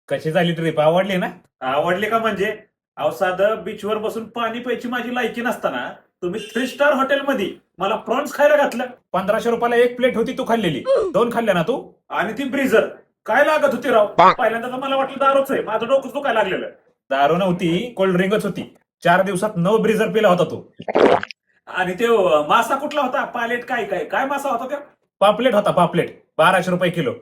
कशी झाली ट्रिप? आवडली ना? आवडले का म्हणजे अहो साधं बीचवर बसून पाणी प्यायची माझी लायकी नसताना तुम्ही 3 स्टार हॉटेलमध्ये मला प्रॉन्स खायला घातलं 1500 रुपयाला एक प्लेट होती, तू खाल्लेली 2 खाल्ल्या ना तू? आणि ती ब्रीझर काय लागत होती राव. पहिल्यांदा तर मला वाटलं दारूच आहे, माझं डोकं दुखायला लागलेलं. दारू नव्हती, कोल्ड ड्रिंकच होती. 4 दिवसात 9 ब्रिजर पिला होता तू. आणि ते मासा कुठला होता? पालेट काय काय काय मासा होता त्या? पापलेट होता, पापलेट 1200 रुपये किलो.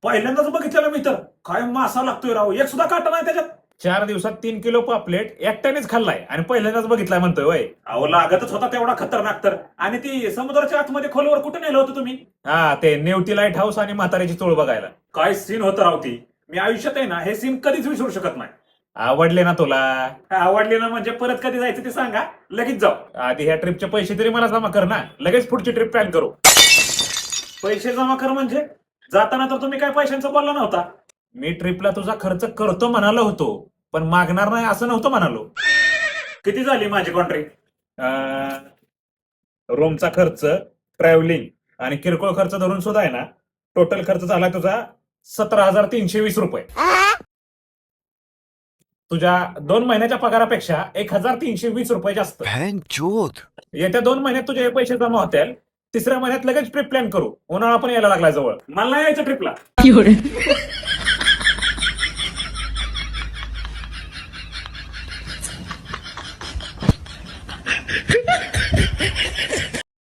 पहिल्यांदाच बघितलेलं मी तर. काय मासा लागतोय राव, एक सुद्धा काटा नाही त्याच्यात. 4 दिवसात 3 किलो पापलेट एकट्यानेच खाल्लाय आणि पहिल्यांदाच बघितलाय म्हणतोय वय. अहो लागतच होता तेवढा खतरनाक तर. आणि ती समुद्राच्या आतमध्ये खोलवर कुठे नेलं होतं तुम्ही? हा, ते नेवती लाईट हाऊस आणि म्हाताऱ्याची चोळ बघायला. काय सीन होतं राव ती. मी आयुष्यात आहे ना हे सीन कधीच विसरू शकत नाही. आवडले ना तुला? आवडले ना म्हणजे परत कधी जायचं ते सांगा, लगेच जाऊ. आधी ह्या ट्रिपचे पैसे तरी मला जमा कर ना, लगेच पुढची ट्रिप प्लॅन करू. पैसे जमा कर म्हणजे? जाताना तर तुम्ही काय पैशांचा बोलला नव्हता. मी ट्रिपला तुझा खर्च करतो म्हणालो होतो, पण मागणार नाही असं नव्हतं म्हणालो. किती झाली माझी कॉन्ट्री? रूमचा खर्च, ट्रॅव्हलिंग आणि किरकोळ खर्च धरून सुद्धा आहे ना, टोटल खर्च झाला तुझा 17,320 रुपये. तुझ्या 2 महिन्याच्या पगारापेक्षा 1,320 रुपये जास्त. येत्या 2 महिन्यात तुझे हे पैसे जमा होतील. 3ऱ्या महिन्यात लगेच ट्रिप प्लॅन करू. उन्हाळा पण यायला लागलाय जवळ. मला नाही यायचं ट्रिपला.